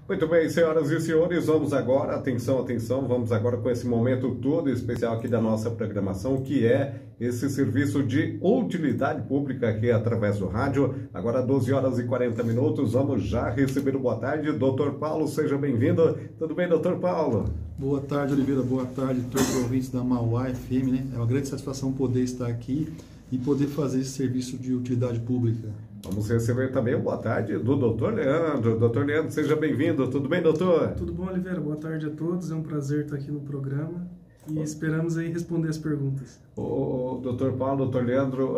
Muito bem, senhoras e senhores, vamos agora, atenção, atenção, vamos agora com esse momento todo especial aqui da nossa programação, que é esse serviço de utilidade pública aqui através do rádio. Agora 12 horas e 40 minutos, vamos já receber o boa tarde. Dr. Paulo, seja bem-vindo. Tudo bem, Dr. Paulo? Boa tarde, Oliveira, boa tarde a todos os ouvintes da Mauá FM, né? É uma grande satisfação poder estar aqui e poder fazer esse serviço de utilidade pública. Vamos receber também o boa tarde do Dr. Leandro. Dr. Leandro, seja bem-vindo. Tudo bem, doutor? Tudo bom, Oliveira? Boa tarde a todos. É um prazer estar aqui no programa e esperamos aí responder as perguntas. O Dr. Paulo, Dr. Leandro,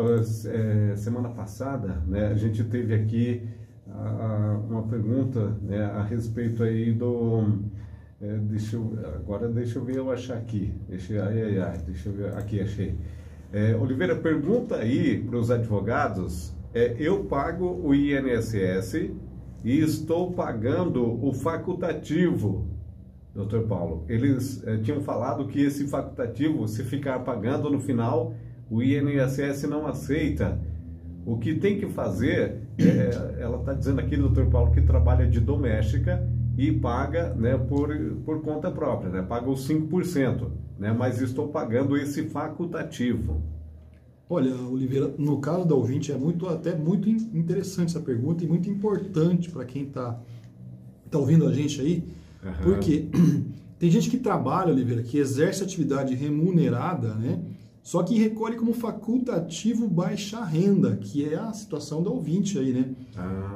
semana passada, né, a gente teve aqui uma pergunta, né, a respeito aí do... deixa eu ver, eu achar aqui. Deixa eu ver, aqui achei. Oliveira, pergunta aí para os advogados... eu pago o INSS e estou pagando o facultativo, Dr. Paulo. Eles tinham falado que esse facultativo, se ficar pagando no final, o INSS não aceita. O que tem que fazer, ela está dizendo aqui, Dr. Paulo, que trabalha de doméstica e paga, né, por conta própria, né, paga os 5%, né, mas estou pagando esse facultativo. Olha, Oliveira, no caso da ouvinte, até muito interessante essa pergunta e muito importante para quem está ouvindo a gente aí, porque tem gente que trabalha, Oliveira, que exerce atividade remunerada, né? Só que recolhe como facultativo baixa renda, que é a situação da ouvinte aí, né?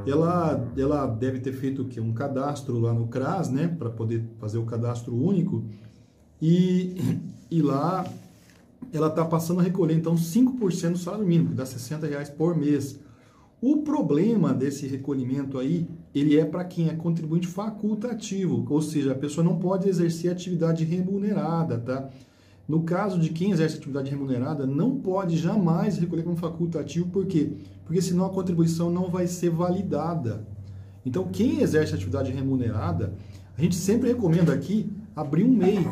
Ela deve ter feito o quê? Um cadastro lá no CRAS, né? Para poder fazer o cadastro único e lá... ela está passando a recolher, então, 5% do salário mínimo, que dá R$60 por mês. O problema desse recolhimento aí, ele é para quem é contribuinte facultativo, ou seja, a pessoa não pode exercer atividade remunerada, tá? No caso de quem exerce atividade remunerada, não pode jamais recolher como facultativo, por quê? Porque senão a contribuição não vai ser validada. Então, quem exerce atividade remunerada, a gente sempre recomenda aqui abrir um MEI.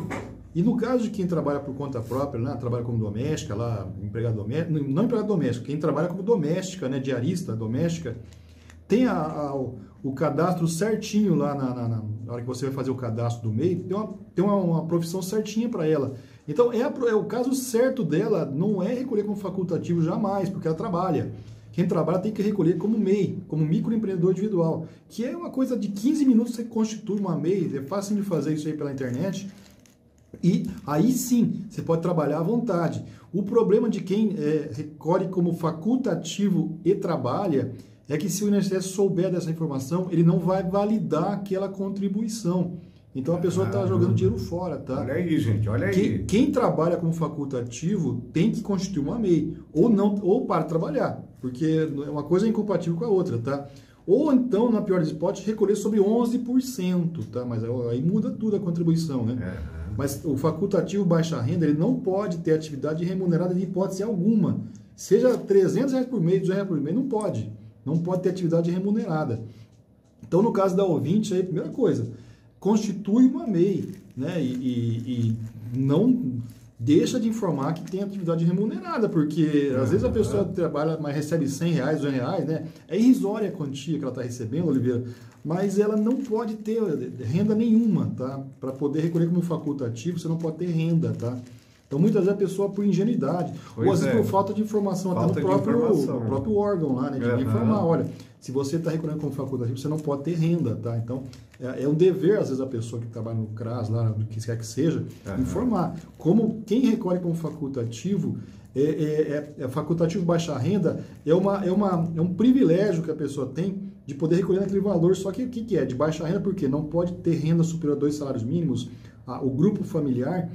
E no caso de quem trabalha por conta própria, né, trabalha como doméstica, lá, empregado doméstico, não empregado doméstico, quem trabalha como doméstica, né, diarista, doméstica, tem o cadastro certinho lá na hora que você vai fazer o cadastro do MEI, tem uma profissão certinha para ela. Então, o caso certo dela não é recolher como facultativo jamais, porque ela trabalha. Quem trabalha tem que recolher como MEI, como microempreendedor individual, que é uma coisa de 15 minutos você constitui uma MEI, é fácil de fazer isso aí pela internet. E aí sim, você pode trabalhar à vontade. O problema de quem recolhe como facultativo e trabalha é que se o INSS souber dessa informação, ele não vai validar aquela contribuição. Então a pessoa está jogando dinheiro fora, tá? Olha aí, gente, olha aí. Quem trabalha como facultativo tem que constituir uma MEI, ou para de trabalhar, porque uma coisa é incompatível com a outra, tá? Ou então, na pior das hipóteses, recolher sobre 11%, tá? Mas aí muda tudo a contribuição, né? Mas o facultativo baixa renda, ele não pode ter atividade remunerada de hipótese alguma. Seja R$300 por mês, R$200 por mês, não pode. Não pode ter atividade remunerada. Então, no caso da ouvinte, aí, primeira coisa, constitui uma MEI, né? E não deixa de informar que tem atividade remunerada, porque às vezes a pessoa trabalha, mas recebe R$100, R$200, né? É irrisória a quantia que ela está recebendo, Oliveira, mas ela não pode ter renda nenhuma, tá? Para poder recolher como facultativo, você não pode ter renda, tá? Então, muitas vezes a pessoa, por ingenuidade, ou às vezes por falta de informação, até no próprio órgão lá, né? De informar, olha, se você está recolhendo como facultativo, você não pode ter renda, tá? Então, é um dever, às vezes, a pessoa que trabalha no CRAS, lá, do que quer que seja, informar. Como quem recolhe como facultativo, facultativo baixa renda, é um privilégio que a pessoa tem de poder recolher naquele valor, só que o que é? De baixa renda, porque não pode ter renda superior a 2 salários mínimos, o grupo familiar,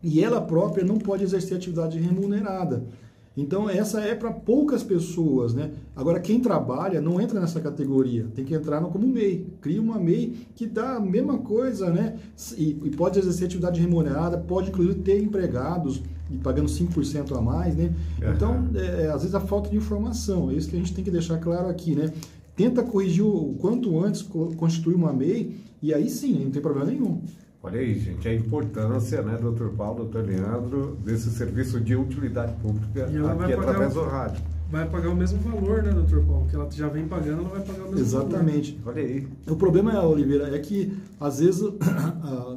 e ela própria não pode exercer atividade remunerada. Então, essa é para poucas pessoas, né? Agora, quem trabalha não entra nessa categoria, tem que entrar como MEI. Cria uma MEI que dá a mesma coisa, né? E pode exercer atividade remunerada, pode, inclusive, ter empregados e pagando 5% a mais, né? Então, às vezes, a falta de informação, é isso que a gente tem que deixar claro aqui, né? Tenta corrigir o quanto antes, constituir uma MEI, e aí sim, não tem problema nenhum. Olha aí, gente, a importância, né, Dr. Paulo, Dr. Leandro, desse serviço de utilidade pública aqui através do rádio. vai pagar o mesmo valor, né, doutor Paulo? Que ela já vem pagando, ela vai pagar o mesmo Exatamente. Olha aí. O problema, Oliveira, é que, às vezes,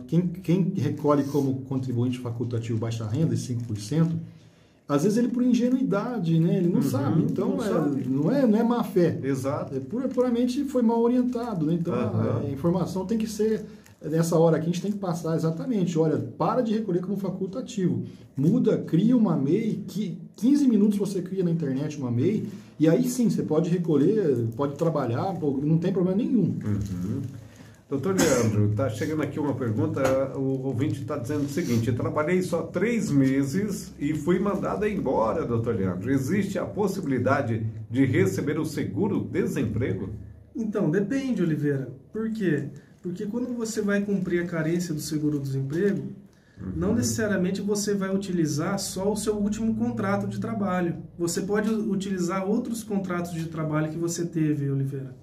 quem recolhe como contribuinte facultativo baixa renda, 5%, às vezes ele, por ingenuidade, né, ele não sabe. Então, não é má fé. Exato. Puramente foi mal orientado. Né? Então, a informação tem que ser... Nessa hora aqui a gente tem que passar exatamente, olha, para de recolher como facultativo, muda, cria uma MEI, 15 minutos você cria na internet uma MEI, e aí sim, você pode recolher, pode trabalhar, não tem problema nenhum. Doutor Leandro, está chegando aqui uma pergunta, o ouvinte está dizendo o seguinte: trabalhei só 3 meses e fui mandado embora, doutor Leandro. Existe a possibilidade de receber o seguro-desemprego? Então, depende, Oliveira. Por quê? Porque quando você vai cumprir a carência do seguro-desemprego, não necessariamente você vai utilizar só o seu último contrato de trabalho. Você pode utilizar outros contratos de trabalho que você teve, Oliveira.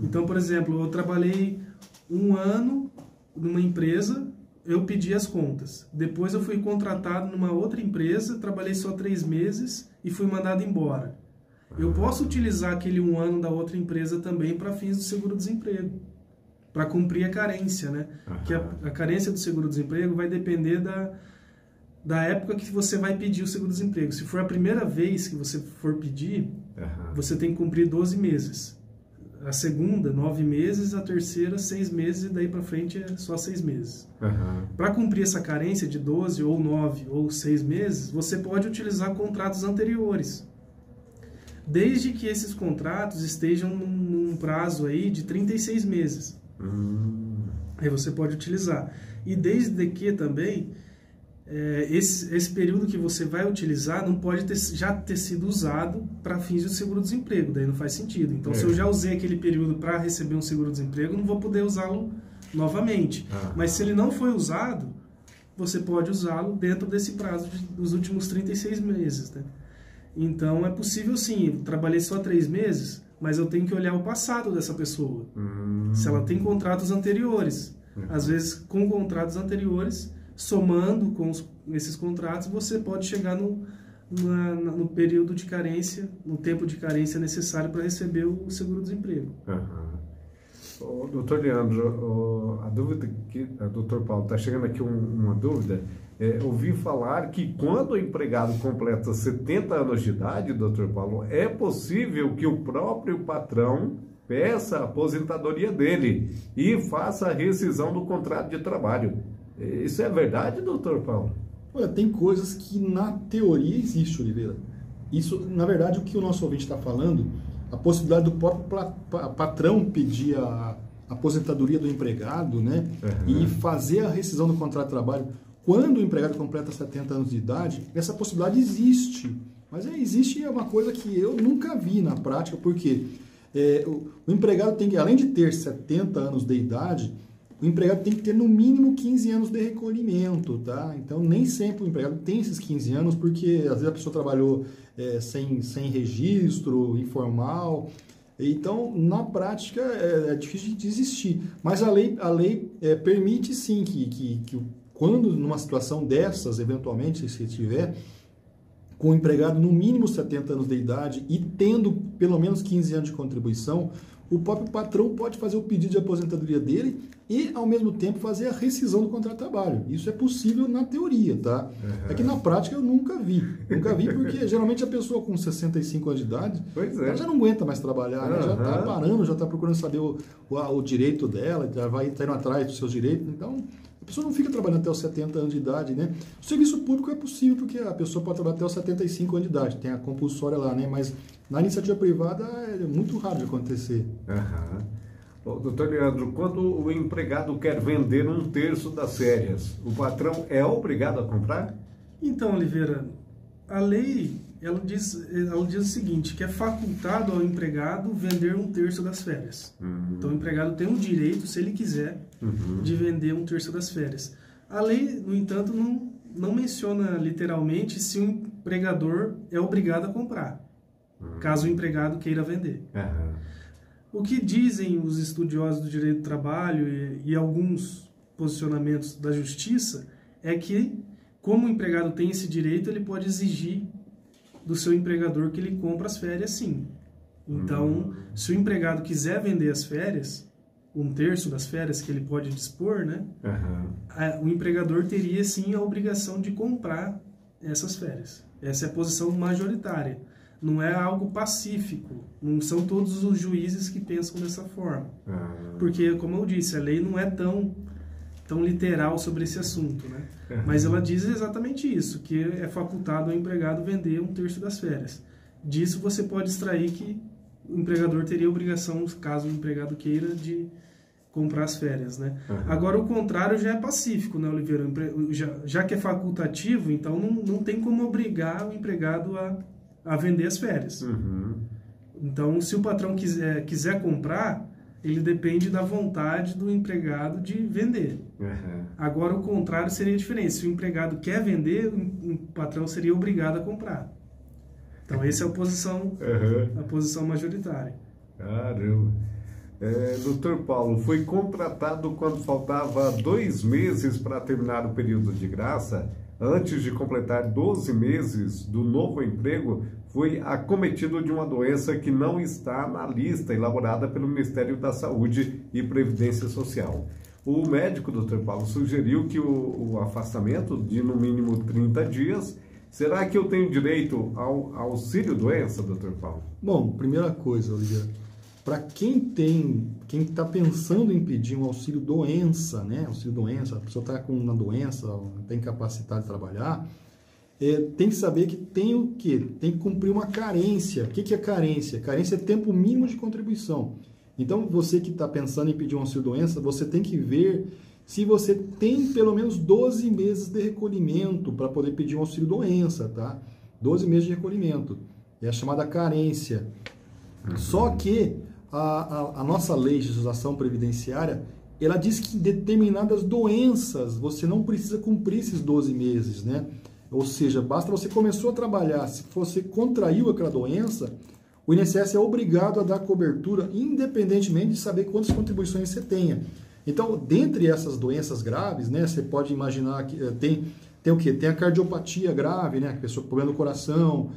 Então, por exemplo, eu trabalhei 1 ano numa empresa, eu pedi as contas. Depois eu fui contratado numa outra empresa, trabalhei só 3 meses e fui mandado embora. Eu posso utilizar aquele 1 ano da outra empresa também para fins do seguro-desemprego, para cumprir a carência, né? Que a carência do seguro-desemprego vai depender da época que você vai pedir o seguro-desemprego. Se for a primeira vez que você for pedir, você tem que cumprir 12 meses. A segunda, 9 meses, a terceira, 6 meses, e daí para frente é só 6 meses. Para cumprir essa carência de 12 ou 9 ou 6 meses, você pode utilizar contratos anteriores, desde que esses contratos estejam num prazo aí de 36 meses. Aí você pode utilizar. E desde que também, esse período que você vai utilizar não pode já ter sido usado para fins de seguro-desemprego, daí não faz sentido. Então, se eu já usei aquele período para receber um seguro-desemprego, não vou poder usá-lo novamente. Mas se ele não foi usado, você pode usá-lo dentro desse prazo dos últimos 36 meses. Né? Então, é possível sim. Eu trabalhei só 3 meses, mas eu tenho que olhar o passado dessa pessoa. Se ela tem contratos anteriores. Às vezes, com contratos anteriores, somando com esses contratos, você pode chegar no período de carência, no tempo de carência necessário para receber o seguro-desemprego. Doutor Leandro, a dúvida que a doutor Paulo está chegando aqui uma dúvida. Ouvi falar que quando o empregado completa 70 anos de idade, doutor Paulo, é possível que o próprio patrão peça a aposentadoria dele e faça a rescisão do contrato de trabalho. Isso é verdade, doutor Paulo? Olha, tem coisas que na teoria existe, Oliveira. Isso, na verdade, o que o nosso ouvinte está falando, a possibilidade do próprio patrão pedir a aposentadoria do empregado, né, e fazer a rescisão do contrato de trabalho quando o empregado completa 70 anos de idade, essa possibilidade existe. Mas existe uma coisa que eu nunca vi na prática, porque o empregado tem que, além de ter 70 anos de idade, o empregado tem que ter no mínimo 15 anos de recolhimento, tá? Então, nem sempre o empregado tem esses 15 anos, porque às vezes a pessoa trabalhou sem registro, informal. Então, na prática, é difícil de existir. Mas a lei permite sim que quando numa situação dessas, eventualmente, se tiver, com o empregado no mínimo 70 anos de idade e tendo pelo menos 15 anos de contribuição, o próprio patrão pode fazer o pedido de aposentadoria dele e, ao mesmo tempo, fazer a rescisão do contrato de trabalho. Isso é possível na teoria, tá? É que na prática eu nunca vi. Nunca vi porque, geralmente, a pessoa com 65 anos de idade, ela já não aguenta mais trabalhar, né? Já está parando, já está procurando saber o direito dela, já vai indo atrás dos seus direitos. Então, a pessoa não fica trabalhando até os 70 anos de idade, né? O serviço público é possível porque a pessoa pode trabalhar até os 75 anos de idade, tem a compulsória lá, né? Mas na iniciativa privada é muito raro de acontecer. Doutor Leandro, quando o empregado quer vender 1/3 das férias, o patrão é obrigado a comprar? Então, Oliveira, a lei ela diz o seguinte, que é facultado ao empregado vender 1/3 das férias. Então, o empregado tem o direito, se ele quiser, de vender 1/3 das férias. A lei, no entanto, não menciona literalmente se o empregador é obrigado a comprar, caso o empregado queira vender. O que dizem os estudiosos do direito do trabalho e alguns posicionamentos da justiça é que, como o empregado tem esse direito, ele pode exigir do seu empregador que ele compra as férias, sim. Então, se o empregado quiser vender as férias, 1/3 das férias que ele pode dispor, né? O empregador teria, sim, a obrigação de comprar essas férias. Essa é a posição majoritária. Não é algo pacífico. Não são todos os juízes que pensam dessa forma. Porque, como eu disse, a lei não é tão literal sobre esse assunto, né? Mas ela diz exatamente isso, que é facultado ao empregado vender 1/3 das férias. Disso você pode extrair que o empregador teria obrigação, caso o empregado queira, de comprar as férias, né? Agora, o contrário já é pacífico, né, Oliveira? Já que é facultativo, então não tem como obrigar o empregado a vender as férias. Então, se o patrão quiser comprar, ele depende da vontade do empregado de vender. Agora, o contrário seria diferente. Se o empregado quer vender, o patrão seria obrigado a comprar. Então, essa é a posição majoritária. Caramba. Doutor Paulo, foi contratado quando faltava 2 meses para terminar o período de graça. Antes de completar 12 meses do novo emprego, foi acometido de uma doença que não está na lista elaborada pelo Ministério da Saúde e Previdência Social. O médico, doutor Paulo, sugeriu que o afastamento de no mínimo 30 dias. Será que eu tenho direito ao auxílio-doença, doutor Paulo? Bom, primeira coisa, Oliveira, para quem está pensando em pedir um auxílio-doença, né? Auxílio-doença, a pessoa está com uma doença, está incapacitado de trabalhar, tem que saber que tem o quê? Tem que cumprir uma carência. O que é carência? Carência é tempo mínimo de contribuição. Então, você que está pensando em pedir um auxílio-doença, você tem que ver se você tem pelo menos 12 meses de recolhimento para poder pedir um auxílio-doença, tá? 12 meses de recolhimento. É a chamada carência. Só que a nossa lei de legislação previdenciária, ela diz que em determinadas doenças você não precisa cumprir esses 12 meses, né? Ou seja, basta você começou a trabalhar, se você contraiu aquela doença, o INSS é obrigado a dar cobertura, independentemente de saber quantas contribuições você tenha. Então, dentre essas doenças graves, né, você pode imaginar que tem o quê? Tem a cardiopatia grave, né, a pessoa com problema no coração,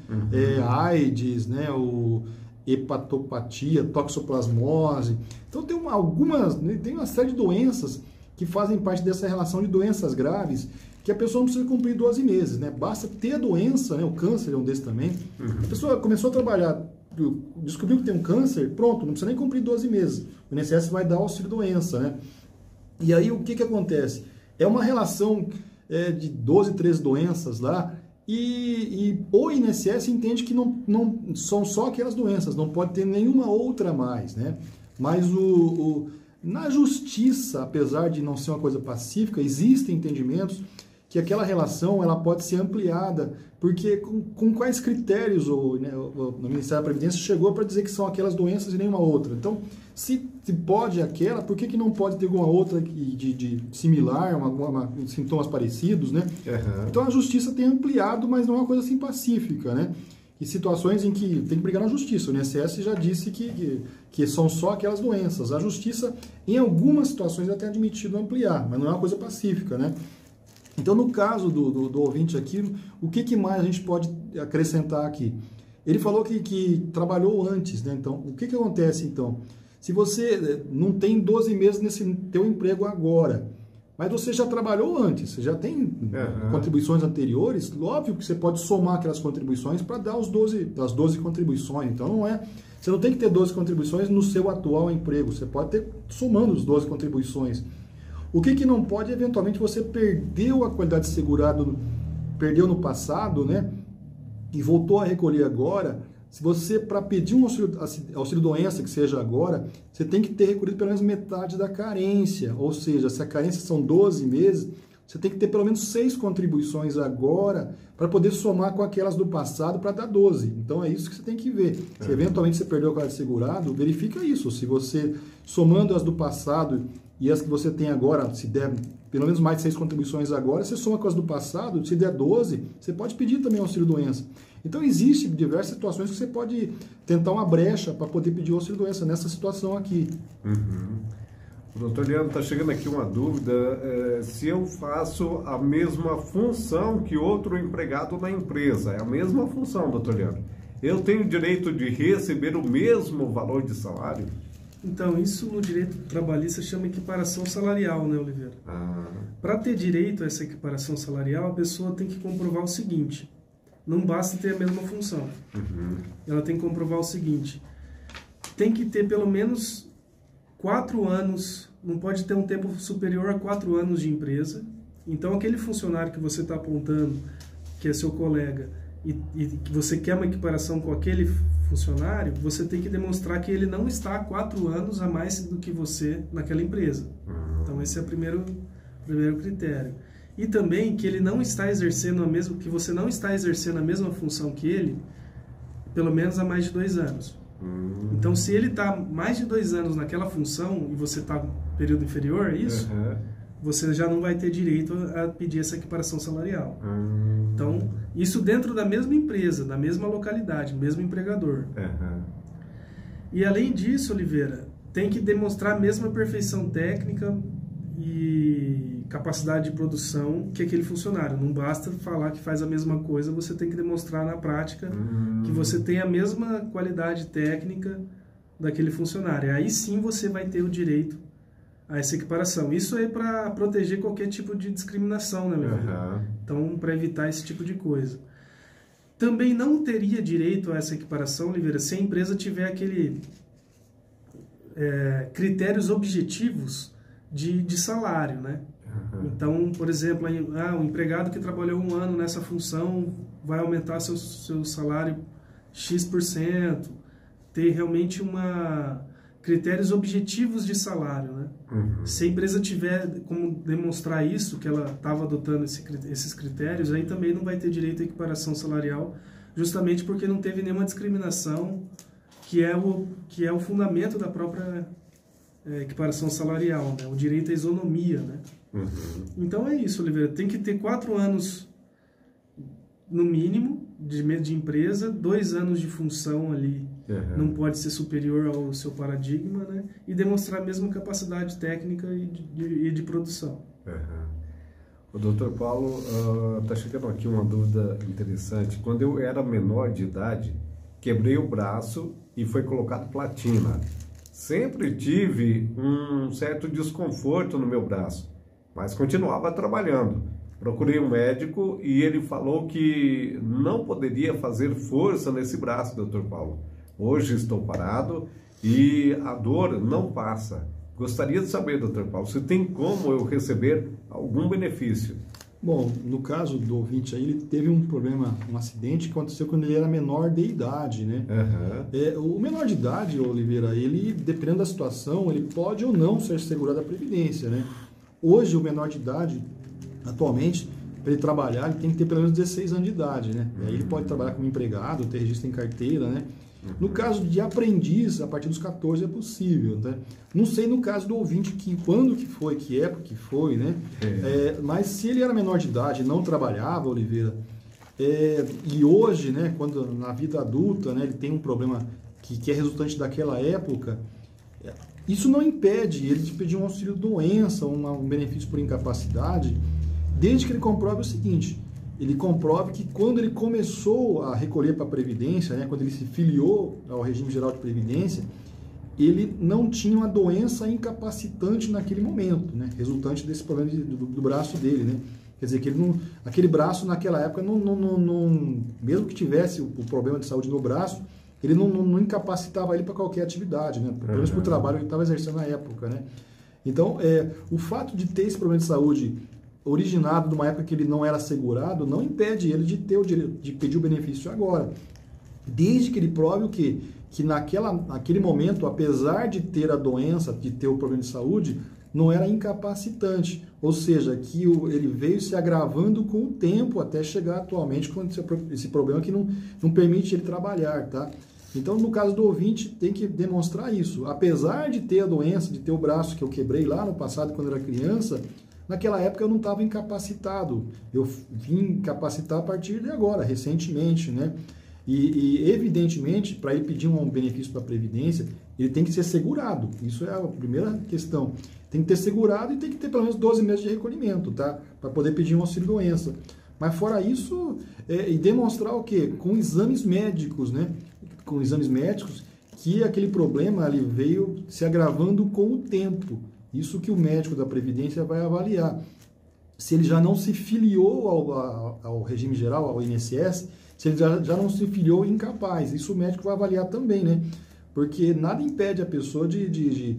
a AIDS, né, hepatopatia, toxoplasmose. Então, tem uma série de doenças que fazem parte dessa relação de doenças graves que a pessoa não precisa cumprir 12 meses, né? Basta ter a doença, né? O câncer é um desses também. A pessoa começou a trabalhar, descobriu que tem um câncer, pronto, não precisa nem cumprir 12 meses. O INSS vai dar auxílio-doença, né? E aí, o que acontece? É uma relação de 12, 13 doenças lá, e o INSS entende que não são só aquelas doenças, não pode ter nenhuma outra mais, né? Mas na justiça, apesar de não ser uma coisa pacífica, existem entendimentos que aquela relação ela pode ser ampliada, porque com quais critérios o Ministério da Previdência chegou para dizer que são aquelas doenças e nenhuma outra. Então, se pode aquela, por que não pode ter alguma outra de similar, sintomas parecidos, né? Então, a justiça tem ampliado, mas não é uma coisa assim pacífica, né? E situações em que tem que brigar na justiça. O INSS já disse que são só aquelas doenças. A justiça, em algumas situações, até admitido ampliar, mas não é uma coisa pacífica, né? Então, no caso do ouvinte aqui, o que mais a gente pode acrescentar aqui? Ele falou que trabalhou antes, né? Então, o que acontece, então? Se você não tem 12 meses nesse teu emprego agora, mas você já trabalhou antes, você já tem contribuições anteriores, óbvio que você pode somar aquelas contribuições para dar as 12 contribuições. Então, você não tem que ter 12 contribuições no seu atual emprego, você pode ter somando as 12 contribuições. O que não pode, eventualmente, você perdeu a qualidade de segurado, perdeu no passado, né? E voltou a recolher agora. Se você, para pedir um auxílio-doença, que seja agora, você tem que ter recolhido pelo menos metade da carência. Ou seja, se a carência são 12 meses, você tem que ter pelo menos 6 contribuições agora para poder somar com aquelas do passado para dar 12. Então, é isso que você tem que ver. Se eventualmente você perdeu a qualidade de segurado, verifica isso. Se você, somando as do passado e as que você tem agora, se der pelo menos mais de 6 contribuições agora, você soma com as do passado, se der 12, você pode pedir também auxílio-doença. Então, existem diversas situações que você pode tentar uma brecha para poder pedir auxílio-doença nessa situação aqui. Doutor Leandro, está chegando aqui uma dúvida, se eu faço a mesma função que outro empregado na empresa, é a mesma função, doutor Leandro, eu tenho direito de receber o mesmo valor de salário? Então, isso no direito trabalhista chama equiparação salarial, né, Oliveira? Para ter direito a essa equiparação salarial, a pessoa tem que comprovar o seguinte: não basta ter a mesma função. Ela tem que comprovar o seguinte: tem que ter pelo menos 4 anos, não pode ter um tempo superior a 4 anos de empresa. Então, aquele funcionário que você está apontando, que é seu colega, e que você quer uma equiparação com aquele funcionário, você tem que demonstrar que ele não está há 4 anos a mais do que você naquela empresa. Então, esse é o primeiro critério. E também que ele não está exercendo que você não está exercendo a mesma função que ele, pelo menos há mais de 2 anos. Então, se ele está mais de 2 anos naquela função e você está no período inferior a isso, você já não vai ter direito a pedir essa equiparação salarial. Então, isso dentro da mesma empresa, da mesma localidade, mesmo empregador. E além disso, Oliveira, tem que demonstrar a mesma perfeição técnica e capacidade de produção que aquele funcionário. Não basta falar que faz a mesma coisa, você tem que demonstrar na prática que você tem a mesma qualidade técnica daquele funcionário. Aí sim você vai ter o direito a essa equiparação. Isso é para proteger qualquer tipo de discriminação, né, meu filho? Então, para evitar esse tipo de coisa. Também não teria direito a essa equiparação, Oliveira, se a empresa tiver critérios objetivos de salário, né? Então, por exemplo, o empregado que trabalhou 1 ano nessa função vai aumentar seu salário X%, ter realmente critérios objetivos de salário, né? Se a empresa tiver como demonstrar isso, que ela estava adotando esses critérios, aí também não vai ter direito à equiparação salarial, justamente porque não teve nenhuma discriminação, que é o fundamento da própria equiparação salarial, né? O direito à isonomia, né? Então é isso, Oliveira, tem que ter 4 anos no mínimo de empresa, 2 anos de função ali, não pode ser superior ao seu paradigma, né? E demonstrar a mesma capacidade técnica e de produção. O doutor Paulo, está chegando aqui uma dúvida interessante. Quando eu era menor de idade, quebrei o braço e foi colocado platina. Sempre tive um certo desconforto no meu braço, mas continuava trabalhando. Procurei um médico e ele falou que não poderia fazer força nesse braço, doutor Paulo. Hoje estou parado e a dor não passa. Gostaria de saber, doutor Paulo, se tem como eu receber algum benefício. Bom, no caso do ouvinte aí, ele teve um problema, um acidente que aconteceu quando ele era menor de idade, né? O menor de idade, Oliveira, ele, dependendo da situação, ele pode ou não ser segurado da Previdência, né? Hoje, o menor de idade, atualmente, para ele trabalhar, ele tem que ter pelo menos 16 anos de idade, né? E aí ele pode trabalhar como empregado, ter registro em carteira, né? No caso de aprendiz, a partir dos 14 é possível, né? Não sei no caso do ouvinte quando que foi, que época que foi, né? Mas se ele era menor de idade e não trabalhava, Oliveira, e hoje, né, quando na vida adulta, né, ele tem um problema que é resultante daquela época, isso não impede ele de pedir um auxílio doença, um benefício por incapacidade, desde que ele comprove o seguinte: ele comprove que quando ele começou a recolher para a Previdência, né, quando ele se filiou ao regime geral de Previdência, ele não tinha uma doença incapacitante naquele momento, né, resultante desse problema do braço dele, né? Quer dizer, que aquele braço naquela época, mesmo que tivesse o problema de saúde no braço, ele não incapacitava ele para qualquer atividade, né? Pelo menos para o trabalho que ele estava exercendo na época, né? Então, o fato de ter esse problema de saúde originado numa época que ele não era segurado, não impede ele de ter o direito de pedir o benefício agora, desde que ele prove o quê? Que naquele momento, apesar de ter a doença, de ter o problema de saúde, não era incapacitante, ou seja, que ele veio se agravando com o tempo até chegar atualmente com esse problema que não permite ele trabalhar, tá? Então, no caso do ouvinte, tem que demonstrar isso. Apesar de ter a doença, de ter o braço que eu quebrei lá no passado, quando eu era criança, naquela época eu não estava incapacitado. Eu vim capacitar a partir de agora, recentemente, né? E evidentemente, para ele pedir um benefício para a Previdência, ele tem que ser segurado. Isso é a primeira questão. tem que ter segurado e tem que ter pelo menos 12 meses de recolhimento, tá? Para poder pedir um auxílio-doença. Mas fora isso, e demonstrar o quê? Com exames médicos, né? Com exames médicos, que aquele problema ali veio se agravando com o tempo. Isso que o médico da Previdência vai avaliar. Se ele já não se filiou ao regime geral, ao INSS, se ele já não se filiou incapaz. Isso o médico vai avaliar também, né? Porque nada impede a pessoa de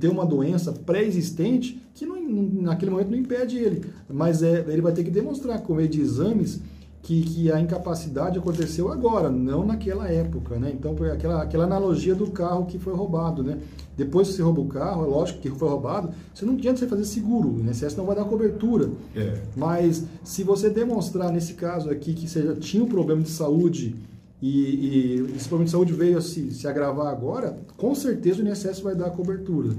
ter uma doença pré-existente que naquele momento não impede ele. Mas ele vai ter que demonstrar, com meio de exames, que a incapacidade aconteceu agora, não naquela época, né? Então, aquela analogia do carro que foi roubado, né? Depois que você rouba o carro, é lógico que foi roubado, você não adianta você fazer seguro, o INSS não vai dar cobertura. Mas se você demonstrar, nesse caso aqui, que você já tinha um problema de saúde e esse problema de saúde veio a se agravar agora, com certeza o INSS vai dar cobertura.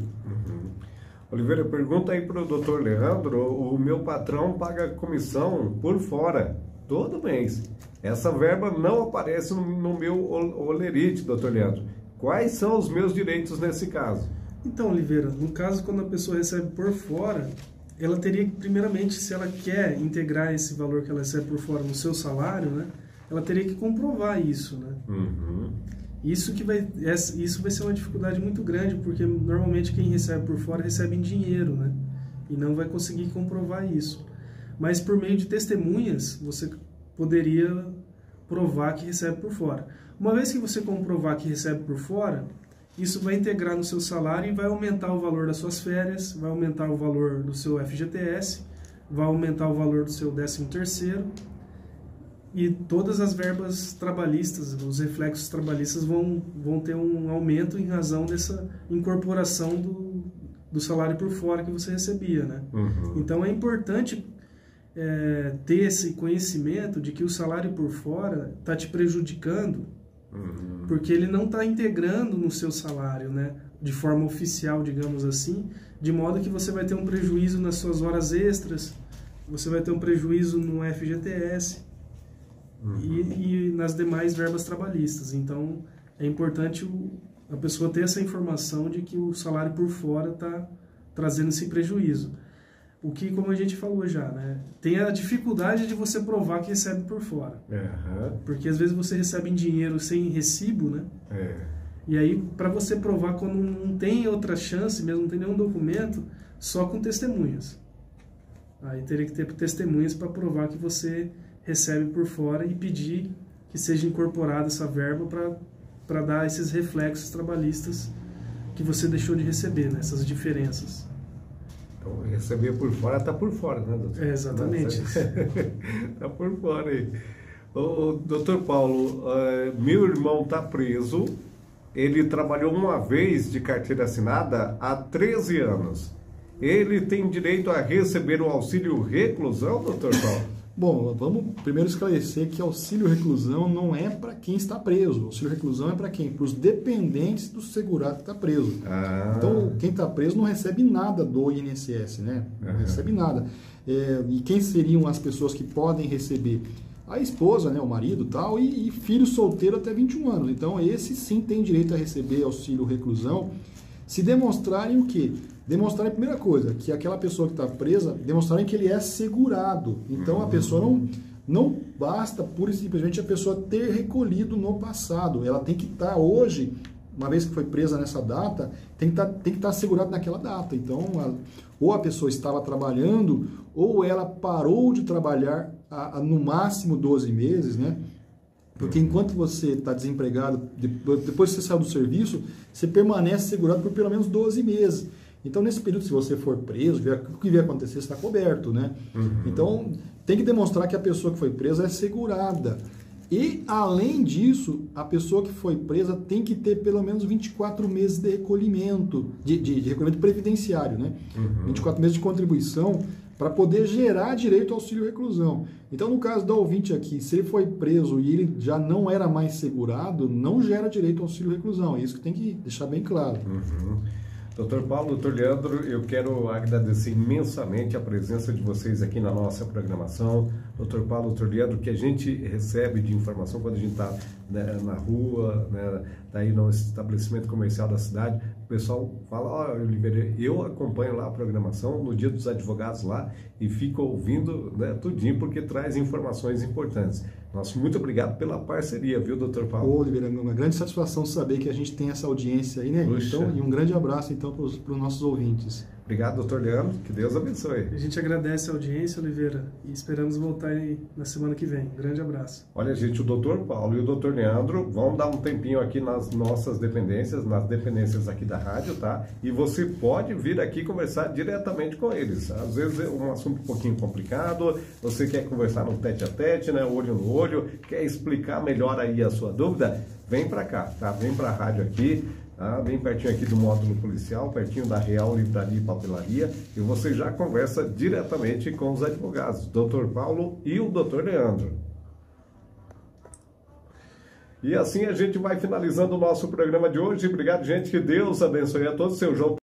Oliveira, pergunta aí para o doutor Leandro, o meu patrão paga comissão por fora, todo mês. Essa verba não aparece no meu holerite, doutor Leandro. Quais são os meus direitos nesse caso? Então, Oliveira, no caso, quando a pessoa recebe por fora, ela teria que, primeiramente, se ela quer integrar esse valor que ela recebe por fora no seu salário, né, ela teria que comprovar isso, né? Isso vai ser uma dificuldade muito grande, porque normalmente quem recebe por fora recebe em dinheiro, né? E não vai conseguir comprovar isso. Mas por meio de testemunhas, você poderia provar que recebe por fora. Uma vez que você comprovar que recebe por fora, isso vai integrar no seu salário e vai aumentar o valor das suas férias, vai aumentar o valor do seu FGTS, vai aumentar o valor do seu 13º, e todas as verbas trabalhistas, os reflexos trabalhistas vão ter um aumento em razão dessa incorporação do salário por fora que você recebia, né? Então é importante ter esse conhecimento de que o salário por fora está te prejudicando, porque ele não está integrando no seu salário, né, de forma oficial, digamos assim, de modo que você vai ter um prejuízo nas suas horas extras, você vai ter um prejuízo no FGTS e nas demais verbas trabalhistas. Então é importante a pessoa ter essa informação de que o salário por fora está trazendo esse prejuízo. O que, como a gente falou já, né, tem a dificuldade de você provar que recebe por fora. Porque às vezes você recebe em dinheiro sem recibo, né? E aí, para você provar quando não tem outra chance, mesmo não tem nenhum documento, só com testemunhas. Aí teria que ter testemunhas para provar que você recebe por fora e pedir que seja incorporada essa verba para dar esses reflexos trabalhistas que você deixou de receber, né, essas diferenças. Então, receber por fora, está por fora, né, doutor? Exatamente. Está por fora aí. Doutor Paulo, meu irmão está preso, ele trabalhou uma vez de carteira assinada há 13 anos. Ele tem direito a receber o auxílio reclusão, doutor Paulo? Bom, vamos primeiro esclarecer que auxílio reclusão não é para quem está preso. O auxílio reclusão é para quem? Para os dependentes do segurado que está preso. Então, quem está preso não recebe nada do INSS, né? Não recebe nada. E quem seriam as pessoas que podem receber? A esposa, né, o marido tal, e filho solteiro até 21 anos. Então, esse sim tem direito a receber auxílio reclusão, se demonstrarem o quê? Demonstrarem, a primeira coisa, que aquela pessoa que está presa, demonstrarem que ele é segurado. Então, a pessoa não basta, pura e simplesmente, a pessoa ter recolhido no passado. Ela tem que estar hoje, uma vez que foi presa nessa data, tem que estar segurado naquela data. Então, ou a pessoa estava trabalhando, ou ela parou de trabalhar no máximo 12 meses, né? Porque enquanto você está desempregado, depois que você saiu do serviço, você permanece segurado por pelo menos 12 meses. Então, nesse período, se você for preso, o que vier acontecer, está coberto, né? Então, tem que demonstrar que a pessoa que foi presa é segurada. E, além disso, a pessoa que foi presa tem que ter pelo menos 24 meses de recolhimento, de recolhimento previdenciário, né? 24 meses de contribuição para poder gerar direito ao auxílio reclusão. Então, no caso do ouvinte aqui, se ele foi preso e ele já não era mais segurado, não gera direito ao auxílio reclusão. É isso que tem que deixar bem claro. Doutor Paulo, doutor Leandro, eu quero agradecer imensamente a presença de vocês aqui na nossa programação. Doutor Paulo, doutor Leandro, que a gente recebe de informação quando a gente está, né, na rua, né, daí no estabelecimento comercial da cidade, O pessoal fala, ó, Oliveira, eu acompanho lá a programação no Dia dos Advogados lá e fico ouvindo, né, tudinho, porque traz informações importantes. Nosso muito obrigado pela parceria, viu, doutor Paulo? Oliveira, uma grande satisfação saber que a gente tem essa audiência aí, né? Então, e um grande abraço, então, para os nossos ouvintes. Obrigado, doutor Leandro. Que Deus abençoe. A gente agradece a audiência, Oliveira, e esperamos voltar aí na semana que vem. Um grande abraço. Olha, gente, o doutor Paulo e o doutor Leandro vão dar um tempinho aqui nas nossas dependências, nas dependências aqui da rádio, tá? E você pode vir aqui conversar diretamente com eles. Às vezes é um assunto um pouquinho complicado, você quer conversar no tete-a-tete, né? Olho no olho, quer explicar melhor aí a sua dúvida? Vem para cá, tá? Vem para a rádio aqui. Ah, bem pertinho aqui do módulo policial, pertinho da Real Livraria e Papelaria, e você já conversa diretamente com os advogados, Dr. Paulo e o Dr. Leandro. E assim a gente vai finalizando o nosso programa de hoje. Obrigado, gente, que Deus abençoe a todos. Seu João